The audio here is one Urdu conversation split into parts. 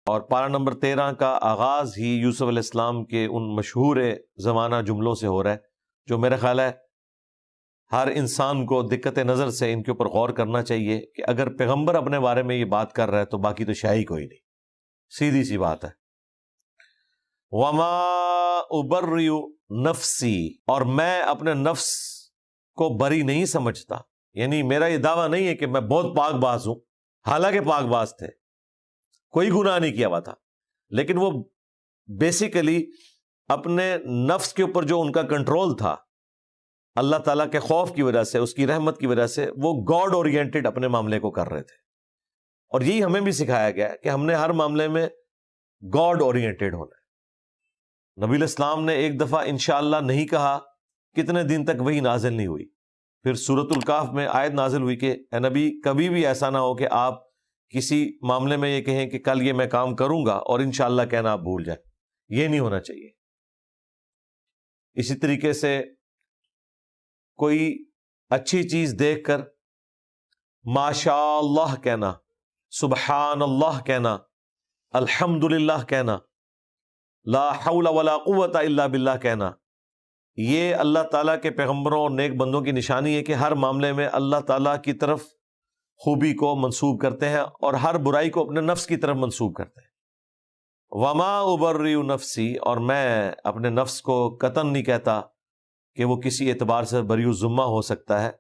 اور پارہ نمبر 13 کا آغاز ہی یوسف علیہ السلام کے ان مشہور زمانہ جملوں سے ہو رہا ہے جو میرا خیال ہے ہر انسان کو دقت نظر سے ان کے اوپر غور کرنا چاہیے کہ اگر پیغمبر اپنے بارے میں یہ بات کر رہا ہے تو باقی تو شاید کوئی نہیں، سیدھی سی بات ہے۔ وما ابرئ نفسی، اور میں اپنے نفس کو بری نہیں سمجھتا، یعنی میرا یہ دعویٰ نہیں ہے کہ میں بہت پاک باز ہوں، حالانکہ پاک باز تھے، کوئی گناہ نہیں کیا ہوا تھا، لیکن وہ بیسیکلی اپنے نفس کے اوپر جو ان کا کنٹرول تھا اللہ تعالیٰ کے خوف کی وجہ سے، اس کی رحمت کی وجہ سے، وہ گاڈ اورینٹڈ اپنے معاملے کو کر رہے تھے۔ اور یہی ہمیں بھی سکھایا گیا ہے کہ ہم نے ہر معاملے میں گاڈ اورینٹڈ ہونا ہے۔ نبی الاسلام نے ایک دفعہ انشاءاللہ نہیں کہا، کتنے دن تک وہی نازل نہیں ہوئی، پھر سورۃ الکہف میں آیت نازل ہوئی کہ اے نبی کبھی بھی ایسا نہ ہو کہ آپ کسی معاملے میں یہ کہیں کہ کل یہ میں کام کروں گا اور انشاءاللہ کہنا آپ بھول جائیں، یہ نہیں ہونا چاہیے۔ اسی طریقے سے کوئی اچھی چیز دیکھ کر ماشاء اللہ کہنا، سبحان اللہ کہنا، الحمدللہ کہنا، لا حول ولا قوت الا باللہ کہنا، یہ اللہ تعالیٰ کے پیغمبروں اور نیک بندوں کی نشانی ہے کہ ہر معاملے میں اللہ تعالیٰ کی طرف خوبی کو منسوب کرتے ہیں اور ہر برائی کو اپنے نفس کی طرف منسوب کرتے ہیں۔ وما ابرئ نفسی، اور میں اپنے نفس کو قطعاً نہیں کہتا کہ وہ کسی اعتبار سے بری الذمہ ہو سکتا ہے۔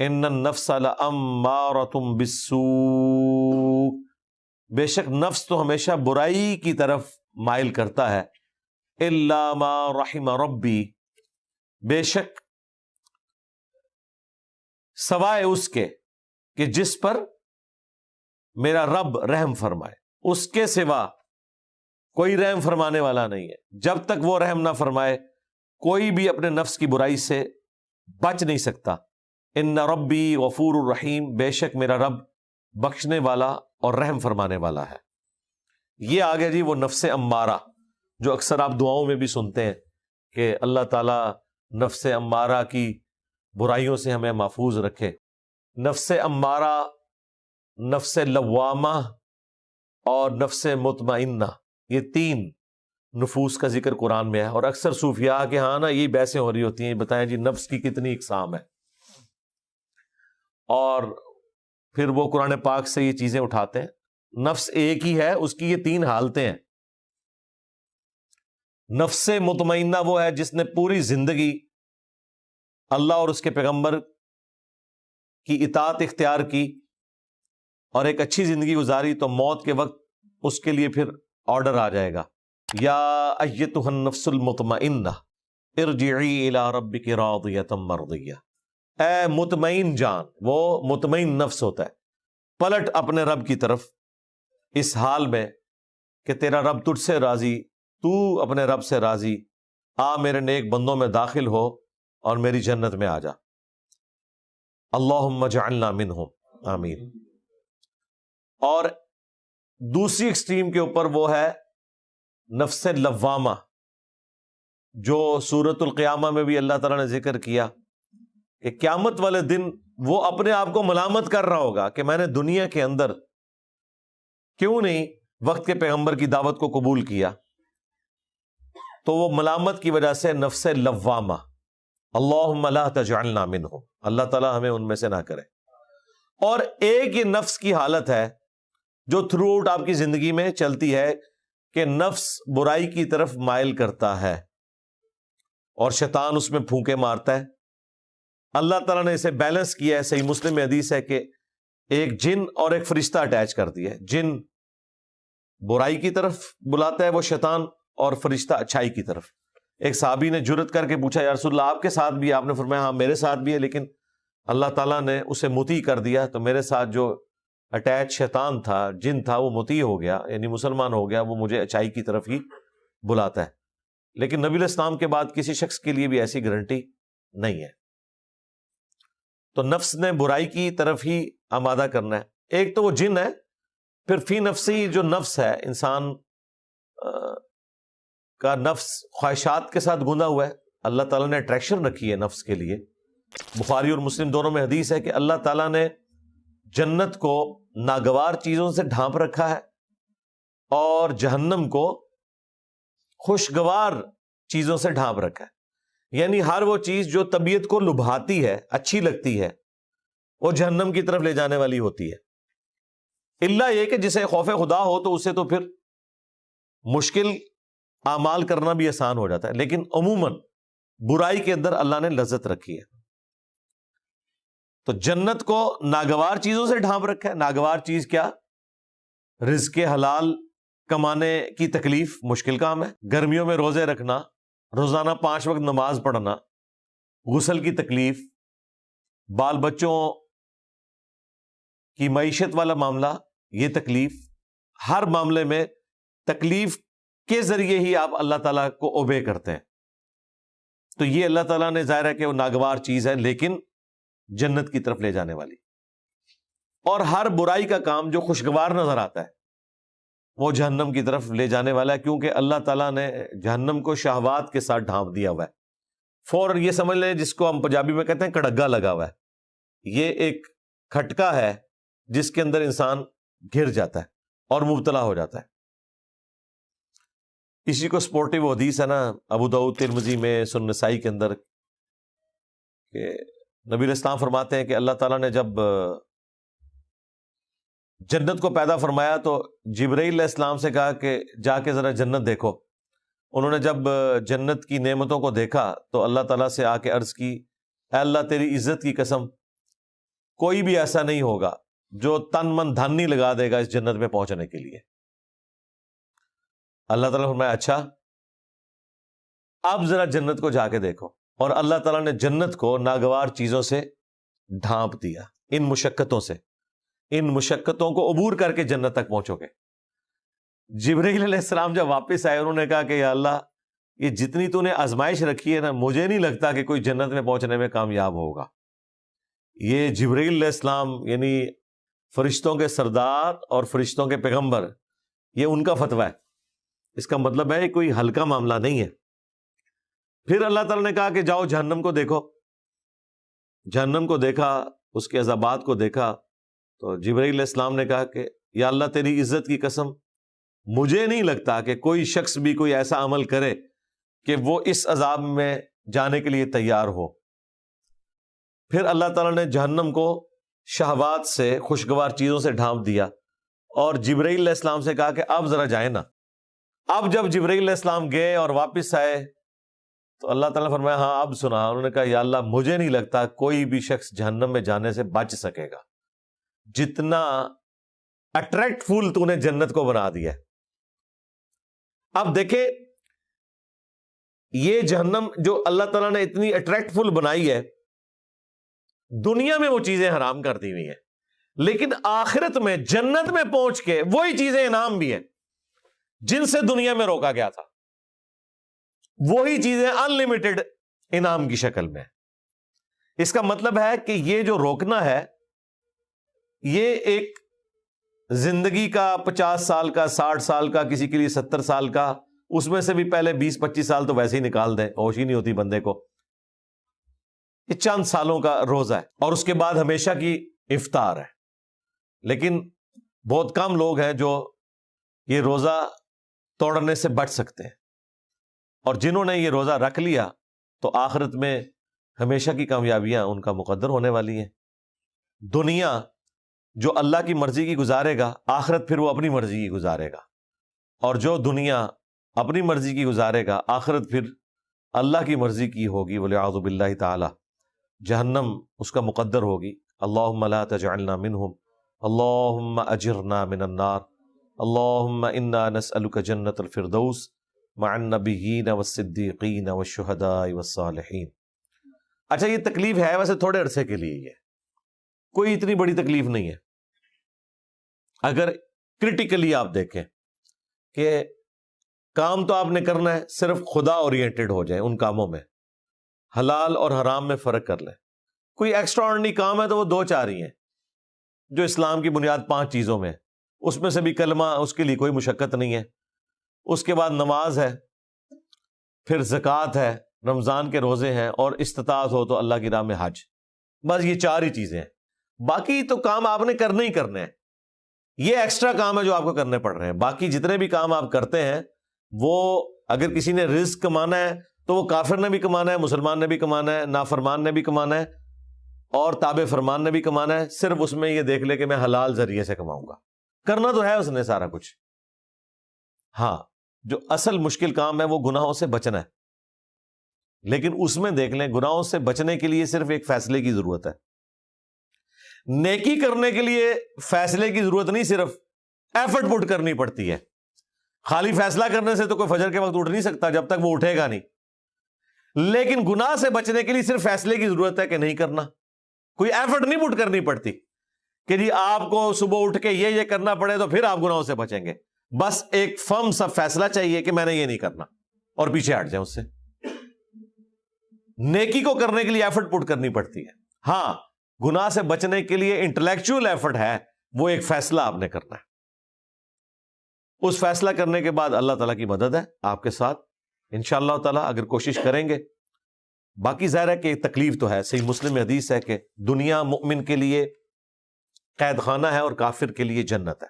ان النفس لامارۃ بالسوء، بے شک نفس تو ہمیشہ برائی کی طرف مائل کرتا ہے، الا ما رحم ربی، بے شک سوائے اس کے کہ جس پر میرا رب رحم فرمائے، اس کے سوا کوئی رحم فرمانے والا نہیں ہے۔ جب تک وہ رحم نہ فرمائے کوئی بھی اپنے نفس کی برائی سے بچ نہیں سکتا۔ ان ربی غفور الرحیم، بے شک میرا رب بخشنے والا اور رحم فرمانے والا ہے۔ یہ آگے جی وہ نفس امارہ جو اکثر آپ دعاؤں میں بھی سنتے ہیں کہ اللہ تعالیٰ نفس امارہ کی برائیوں سے ہمیں محفوظ رکھے۔ نفس امارہ، نفس لوامہ اور نفس مطمئنہ، یہ تین نفوس کا ذکر قرآن میں ہے، اور اکثر صوفیاء کے ہاں نا یہ بحثیں ہو رہی ہوتی ہیں، بتائیں جی نفس کی کتنی اقسام ہے، اور پھر وہ قرآن پاک سے یہ چیزیں اٹھاتے ہیں۔ نفس ایک ہی ہے، اس کی یہ تین حالتیں ہیں۔ نفس مطمئنہ وہ ہے جس نے پوری زندگی اللہ اور اس کے پیغمبر کی اطاعت اختیار کی اور ایک اچھی زندگی گزاری، تو موت کے وقت اس کے لیے پھر آرڈر آ جائے گا، یا ایتھا النفس المطمئنہ ارجعی الی ربک راضیۃ مرضیہ، اے مطمئن جان، وہ مطمئن نفس ہوتا ہے، پلٹ اپنے رب کی طرف اس حال میں کہ تیرا رب تجھ سے راضی، تو اپنے رب سے راضی، آ میرے نیک بندوں میں داخل ہو اور میری جنت میں آ جا، اللہم اجعلنا منہم، آمین۔ اور دوسری ایکسٹریم کے اوپر وہ ہے نفس لوامہ، جو سورۃ القیامہ میں بھی اللہ تعالیٰ نے ذکر کیا کہ قیامت والے دن وہ اپنے آپ کو ملامت کر رہا ہوگا کہ میں نے دنیا کے اندر کیوں نہیں وقت کے پیغمبر کی دعوت کو قبول کیا، تو وہ ملامت کی وجہ سے نفس لوامہ، اللہم لا تجعلنا منہم، اللہ تعالیٰ ہمیں ان میں سے نہ کرے۔ اور ایک یہ نفس کی حالت ہے جو تھرو آؤٹ آپ کی زندگی میں چلتی ہے کہ نفس برائی کی طرف مائل کرتا ہے اور شیطان اس میں پھونکے مارتا ہے۔ اللہ تعالیٰ نے اسے بیلنس کیا ہے، صحیح مسلم میں حدیث ہے کہ ایک جن اور ایک فرشتہ اٹیچ کر دیا ہے، جن برائی کی طرف بلاتا ہے وہ شیطان، اور فرشتہ اچھائی کی طرف۔ ایک صحابی نے جرت کر کے پوچھا یا رسول اللہ آپ کے ساتھ بھی؟ آپ نے فرمایا ہاں میرے ساتھ بھی ہے، لیکن اللہ تعالیٰ نے اسے مطیع کر دیا، تو میرے ساتھ جو اٹیچ شیطان تھا، جن تھا، وہ مطیع ہو گیا، یعنی مسلمان ہو گیا، وہ مجھے اچائی کی طرف ہی بلاتا ہے۔ لیکن نبی علیہ السلام کے بعد کسی شخص کے لیے بھی ایسی گارنٹی نہیں ہے۔ تو نفس نے برائی کی طرف ہی آمادہ کرنا ہے۔ ایک تو وہ جن ہے، پھر فی نفسی جو نفس ہے، انسان کا نفس خواہشات کے ساتھ گندا ہوا ہے۔ اللہ تعالیٰ نے اٹریکشن رکھی ہے نفس کے لیے۔ بخاری اور مسلم دونوں میں حدیث ہے کہ اللہ تعالیٰ نے جنت کو ناگوار چیزوں سے ڈھانپ رکھا ہے اور جہنم کو خوشگوار چیزوں سے ڈھانپ رکھا ہے، یعنی ہر وہ چیز جو طبیعت کو لبھاتی ہے، اچھی لگتی ہے، وہ جہنم کی طرف لے جانے والی ہوتی ہے، الا یہ کہ جسے خوف خدا ہو تو اسے تو پھر مشکل اعمال کرنا بھی آسان ہو جاتا ہے، لیکن عموماً برائی کے اندر اللہ نے لذت رکھی ہے۔ تو جنت کو ناگوار چیزوں سے ڈھانپ رکھا ہے۔ ناگوار چیز کیا؟ رزق حلال کمانے کی تکلیف، مشکل کام ہے، گرمیوں میں روزے رکھنا، روزانہ 5 وقت نماز پڑھنا، غسل کی تکلیف، بال بچوں کی معیشت والا معاملہ، یہ تکلیف، ہر معاملے میں تکلیف کے ذریعے ہی آپ اللہ تعالیٰ کو اوبے کرتے ہیں۔ تو یہ اللہ تعالیٰ نے ظاہر ہے کہ وہ ناگوار چیز ہے لیکن جنت کی طرف لے جانے والی۔ اور ہر برائی کا کام جو خوشگوار نظر آتا ہے وہ جہنم کی طرف لے جانے والا ہے، کیونکہ اللہ تعالیٰ نے جہنم کو شہوات کے ساتھ ڈھانپ دیا ہوا ہے۔ فوراً یہ سمجھ لیں، جس کو ہم پنجابی میں کہتے ہیں کڑگا لگا ہوا ہے، یہ ایک کھٹکا ہے جس کے اندر انسان گر جاتا ہے اور مبتلا ہو جاتا ہے۔ اسی کو سپورٹیو حدیث ہے نا ابو داؤد، ترمذی میں، سنن نسائی کے اندر، کہ نبی علیہ السلام فرماتے ہیں کہ اللہ تعالیٰ نے جب جنت کو پیدا فرمایا تو جبرائیل علیہ السلام سے کہا کہ جا کے ذرا جنت دیکھو۔ انہوں نے جب جنت کی نعمتوں کو دیکھا تو اللہ تعالیٰ سے آ کے عرض کی، اے اللہ تیری عزت کی قسم، کوئی بھی ایسا نہیں ہوگا جو تن من دھن نہیں لگا دے گا اس جنت میں پہنچنے کے لیے۔ اللہ تعالیٰ نے فرمایا اچھا اب ذرا جنت کو جا کے دیکھو، اور اللہ تعالیٰ نے جنت کو ناگوار چیزوں سے ڈھانپ دیا، ان مشقتوں سے، ان مشقتوں کو عبور کر کے جنت تک پہنچو گے۔ جبرائیل علیہ السلام جب واپس آئے انہوں نے کہا کہ یا اللہ یہ جتنی تو نے آزمائش رکھی ہے نا، مجھے نہیں لگتا کہ کوئی جنت میں پہنچنے میں کامیاب ہوگا۔ یہ جبرائیل علیہ السلام یعنی فرشتوں کے سردار اور فرشتوں کے پیغمبر، یہ ان کا فتویٰ ہے، اس کا مطلب ہے کوئی ہلکا معاملہ نہیں ہے۔ پھر اللہ تعالیٰ نے کہا کہ جاؤ جہنم کو دیکھو۔ جہنم کو دیکھا، اس کے عذابات کو دیکھا، تو جبرائیل علیہ السلام نے کہا کہ یا اللہ تیری عزت کی قسم، مجھے نہیں لگتا کہ کوئی شخص بھی کوئی ایسا عمل کرے کہ وہ اس عذاب میں جانے کے لیے تیار ہو۔ پھر اللہ تعالیٰ نے جہنم کو شہوات سے، خوشگوار چیزوں سے ڈھانپ دیا، اور جبرائیل علیہ السلام سے کہا کہ اب ذرا جائیں نا۔ اب جب جبرائیل علیہ السلام گئے اور واپس آئے تو اللہ تعالیٰ نے فرمایا ہاں اب سنا۔ انہوں نے کہا یا اللہ مجھے نہیں لگتا کوئی بھی شخص جہنم میں جانے سے بچ سکے گا، جتنا اٹریکٹ فل تو نے جنت کو بنا دیا ہے۔ اب دیکھیں یہ جہنم جو اللہ تعالیٰ نے اتنی اٹریکٹ فل بنائی ہے، دنیا میں وہ چیزیں حرام کر دی ہوئی ہیں، لیکن آخرت میں جنت میں پہنچ کے وہی چیزیں انعام بھی ہیں جن سے دنیا میں روکا گیا تھا، وہی چیزیں انلمیٹڈ انعام کی شکل میں۔ اس کا مطلب ہے کہ یہ جو روکنا ہے یہ ایک زندگی کا 50 سال کا، 60 سال کا، کسی کے لیے 70 سال کا، اس میں سے بھی پہلے 20-25 سال تو ویسے ہی نکال دیں، ہوش ہی نہیں ہوتی بندے کو۔ یہ چند سالوں کا روزہ ہے اور اس کے بعد ہمیشہ کی افطار ہے، لیکن بہت کم لوگ ہیں جو یہ روزہ توڑنے سے بچ سکتے ہیں، اور جنہوں نے یہ روزہ رکھ لیا تو آخرت میں ہمیشہ کی کامیابیاں ان کا مقدر ہونے والی ہیں۔ دنیا جو اللہ کی مرضی کی گزارے گا، آخرت پھر وہ اپنی مرضی کی گزارے گا، اور جو دنیا اپنی مرضی کی گزارے گا، آخرت پھر اللہ کی مرضی کی ہوگی، والعیاذ باللہ تعالی، جہنم اس کا مقدر ہوگی۔ اللہم لا تجعلنا منہم، اللہم اجرنا من النار، اللہم انا نسألک جنت الفردوس مع النبیین والصدیقین والشہداء والصالحین۔ اچھا یہ تکلیف ہے ویسے تھوڑے عرصے کے لیے، یہ کوئی اتنی بڑی تکلیف نہیں ہے اگر کرٹیکلی آپ دیکھیں کہ کام تو آپ نے کرنا ہے، صرف خدا اورینٹڈ ہو جائیں ان کاموں میں، حلال اور حرام میں فرق کر لیں۔ کوئی ایکسٹرا آرڈنری کام ہے تو وہ 2-4 ہی ہیں جو اسلام کی بنیاد 5 چیزوں میں، اس میں سے بھی کلمہ، اس کے لیے کوئی مشقت نہیں ہے، اس کے بعد نماز ہے، پھر زکوٰۃ ہے، رمضان کے روزے ہیں، اور استطاعت ہو تو اللہ کی راہ میں حج۔ بس یہ 4 ہی چیزیں ہیں، باقی تو کام آپ نے کرنے ہی کرنے ہیں۔ یہ ایکسٹرا کام ہے جو آپ کو کرنے پڑ رہے ہیں. باقی جتنے بھی کام آپ کرتے ہیں وہ اگر کسی نے رزق کمانا ہے تو وہ کافر نے بھی کمانا ہے, مسلمان نے بھی کمانا ہے, نافرمان نے بھی کمانا ہے, اور تابع فرمان نے بھی کمانا ہے. صرف اس میں یہ دیکھ لے کہ میں حلال ذریعے سے کماؤں گا. کرنا تو ہے اس نے سارا کچھ. ہاں, جو اصل مشکل کام ہے وہ گناہوں سے بچنا ہے. لیکن اس میں دیکھ لیں, گناہوں سے بچنے کے لیے صرف ایک فیصلے کی ضرورت ہے. نیکی کرنے کے لیے فیصلے کی ضرورت نہیں, صرف ایفرٹ پٹ کرنی پڑتی ہے. خالی فیصلہ کرنے سے تو کوئی فجر کے وقت اٹھ نہیں سکتا جب تک وہ اٹھے گا نہیں. لیکن گناہ سے بچنے کے لیے صرف فیصلے کی ضرورت ہے کہ نہیں کرنا. کوئی ایفرٹ نہیں پٹ کرنی پڑتی کہ جی آپ کو صبح اٹھ کے یہ کرنا پڑے تو پھر آپ گناہوں سے بچیں گے. بس ایک فرم سا فیصلہ چاہیے کہ میں نے یہ نہیں کرنا, اور پیچھے ہٹ جائیں اس سے. نیکی کو کرنے کے لیے ایفرٹ پٹ کرنی پڑتی ہے. ہاں, گناہ سے بچنے کے لیے انٹلیکچوئل ایفرٹ ہے, وہ ایک فیصلہ آپ نے کرنا ہے. اس فیصلہ کرنے کے بعد اللہ تعالیٰ کی مدد ہے آپ کے ساتھ انشاءاللہ تعالیٰ, اگر کوشش کریں گے. باقی ظاہر ہے کہ تکلیف تو ہے. صحیح مسلم میں حدیث ہے کہ دنیا مومن کے لیے قید خانہ ہے اور کافر کے لیے جنت ہے.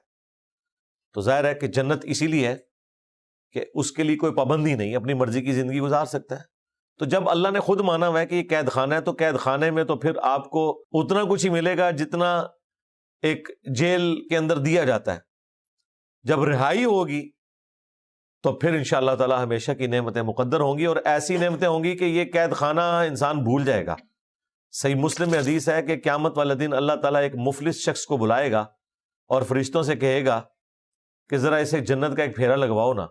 تو ظاہر ہے کہ جنت اسی لیے ہے کہ اس کے لیے کوئی پابندی نہیں, اپنی مرضی کی زندگی گزار سکتا ہے. تو جب اللہ نے خود مانا ہوا ہے کہ یہ قید خانہ ہے, تو قید خانے میں تو پھر آپ کو اتنا کچھ ہی ملے گا جتنا ایک جیل کے اندر دیا جاتا ہے. جب رہائی ہوگی تو پھر انشاءاللہ تعالی ہمیشہ کی نعمتیں مقدر ہوں گی, اور ایسی نعمتیں ہوں گی کہ یہ قید خانہ انسان بھول جائے گا. صحیح مسلم میں حدیث ہے کہ قیامت والے دن اللہ تعالیٰ ایک مفلس شخص کو بلائے گا اور فرشتوں سے کہے گا کہ ذرا اسے جنت کا ایک پھیرا لگواؤ نا.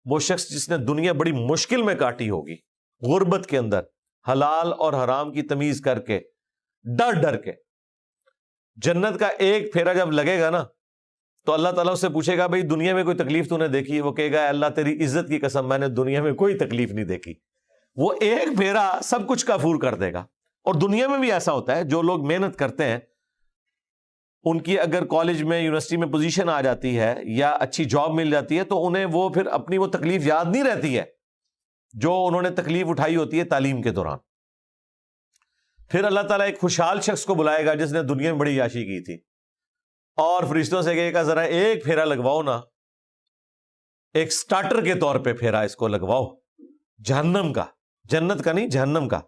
وہ شخص جس نے دنیا بڑی مشکل میں کاٹی ہوگی, غربت کے اندر, حلال اور حرام کی تمیز کر کے, ڈر ڈر کے, جنت کا ایک پھیرا جب لگے گا نا تو اللہ تعالیٰ اس سے پوچھے گا بھئی دنیا میں کوئی تکلیف تو نے دیکھی؟ وہ کہے گا اللہ تیری عزت کی قسم میں نے دنیا میں کوئی تکلیف نہیں دیکھی. وہ ایک پھیرا سب کچھ کافور کر دے گا. اور دنیا میں بھی ایسا ہوتا ہے, جو لوگ محنت کرتے ہیں ان کی اگر کالج میں یونیورسٹی میں پوزیشن آ جاتی ہے یا اچھی جاب مل جاتی ہے تو انہیں وہ پھر اپنی وہ تکلیف یاد نہیں رہتی ہے جو انہوں نے تکلیف اٹھائی ہوتی ہے تعلیم کے دوران. پھر اللہ تعالیٰ ایک خوشحال شخص کو بلائے گا جس نے دنیا میں بڑی عیاشی کی تھی, اور فرشتوں سے کہے گا ذرا ایک پھیرا لگواؤ نا, ایک سٹارٹر کے طور پہ پھیرا اس کو لگواؤ جہنم کا, جنت کا نہیں جہنم کا.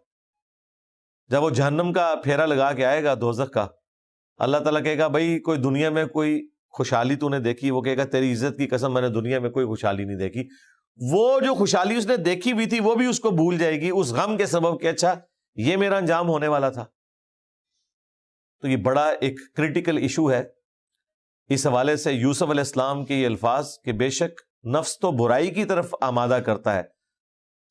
جب وہ جہنم کا پھیرا لگا کے آئے گا دوزخ کا, اللہ تعالیٰ کہے گا بھائی کوئی دنیا میں کوئی خوشحالی تو نے دیکھی؟ وہ کہے گا تیری عزت کی قسم میں نے دنیا میں کوئی خوشحالی نہیں دیکھی. وہ جو خوشحالی اس نے دیکھی ہوئی تھی وہ بھی اس کو بھول جائے گی اس غم کے سبب کہ اچھا یہ میرا انجام ہونے والا تھا. تو یہ بڑا ایک کریٹیکل ایشو ہے. اس حوالے سے یوسف علیہ السلام کے یہ الفاظ کہ بے شک نفس تو برائی کی طرف آمادہ کرتا ہے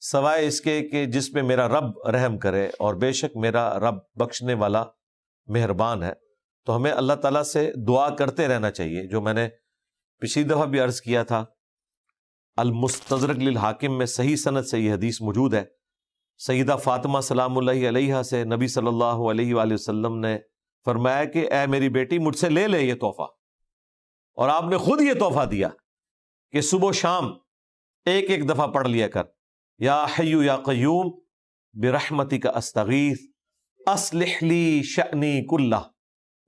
سوائے اس کے کہ جس پہ میرا رب رحم کرے, اور بے شک میرا رب بخشنے والا مہربان ہے. تو ہمیں اللہ تعالیٰ سے دعا کرتے رہنا چاہیے. جو میں نے پچھلی دفعہ بھی عرض کیا تھا, المستدرک للحاکم میں صحیح سند سے یہ حدیث موجود ہے. سیدہ فاطمہ سلام اللہ علیہا سے نبی صلی اللہ علیہ وآلہ وسلم نے فرمایا کہ اے میری بیٹی مجھ سے لے لے یہ تحفہ, اور آپ نے خود یہ تحفہ دیا کہ صبح و شام ایک ایک دفعہ پڑھ لیا کر, یا حی یا قیوم برحمتک استغیث اصلح لی شأنی کلہ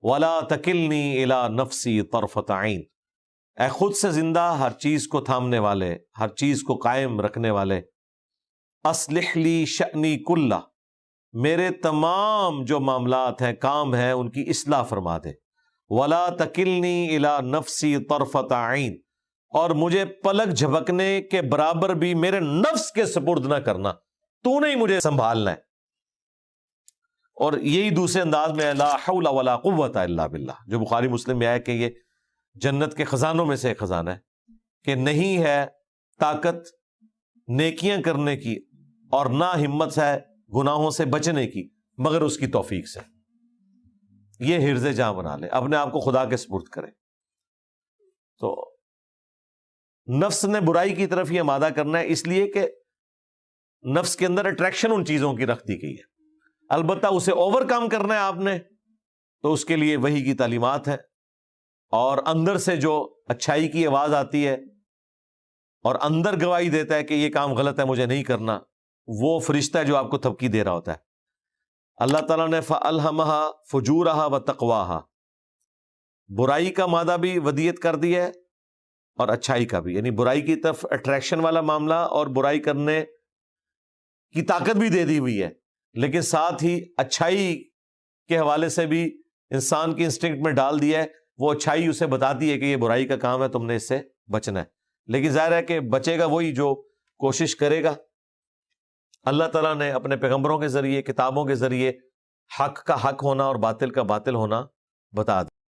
ولا تکلنی الی نفسی طرفۃ عین. اے خود سے زندہ, ہر چیز کو تھامنے والے, ہر چیز کو قائم رکھنے والے, اصلح لی شأنی کلہ, میرے تمام جو معاملات ہیں کام ہیں ان کی اصلاح فرما دے. ولا تکلنی الی نفسی طرفۃ عین, اور مجھے پلک جھپکنے کے برابر بھی میرے نفس کے سپرد نہ کرنا, تو نہیں مجھے سنبھالنا ہے. اور یہی دوسرے انداز میں لا حول ولا قوت الا باللہ, جو بخاری مسلم میں آیا کہ یہ جنت کے خزانوں میں سے ایک خزانہ ہے کہ نہیں ہے طاقت نیکیاں کرنے کی اور نہ ہمت ہے گناہوں سے بچنے کی مگر اس کی توفیق سے. یہ حرز جاں بنا لے, اپنے آپ کو خدا کے سپرد کرے. تو نفس نے برائی کی طرف یہ آمادہ کرنا ہے, اس لیے کہ نفس کے اندر اٹریکشن ان چیزوں کی رکھ دی گئی ہے. البتہ اسے اوور کم کرنا ہے آپ نے, تو اس کے لیے وحی کی تعلیمات ہیں, اور اندر سے جو اچھائی کی آواز آتی ہے اور اندر گواہی دیتا ہے کہ یہ کام غلط ہے مجھے نہیں کرنا, وہ فرشتہ ہے جو آپ کو تھپکی دے رہا ہوتا ہے. اللہ تعالیٰ نے فَأَلْهَمَهَا فُجُورَهَا وَتَقْوَاهَا, برائی کا مادہ بھی ودیت کر دیا ہے اور اچھائی کا بھی، یعنی برائی کی طرف اٹریکشن والا معاملہ اور برائی کرنے کی طاقت بھی دے دی ہوئی ہے، لیکن ساتھ ہی اچھائی کے حوالے سے بھی انسان کی انسٹنکٹ میں ڈال دیا ہے، وہ اچھائی اسے بتاتی ہے کہ یہ برائی کا کام ہے، تم نے اس سے بچنا ہے، لیکن ظاہر ہے کہ بچے گا وہی جو کوشش کرے گا۔ اللہ تعالیٰ نے اپنے پیغمبروں کے ذریعے، کتابوں کے ذریعے حق کا حق ہونا اور باطل کا باطل ہونا بتا دیا۔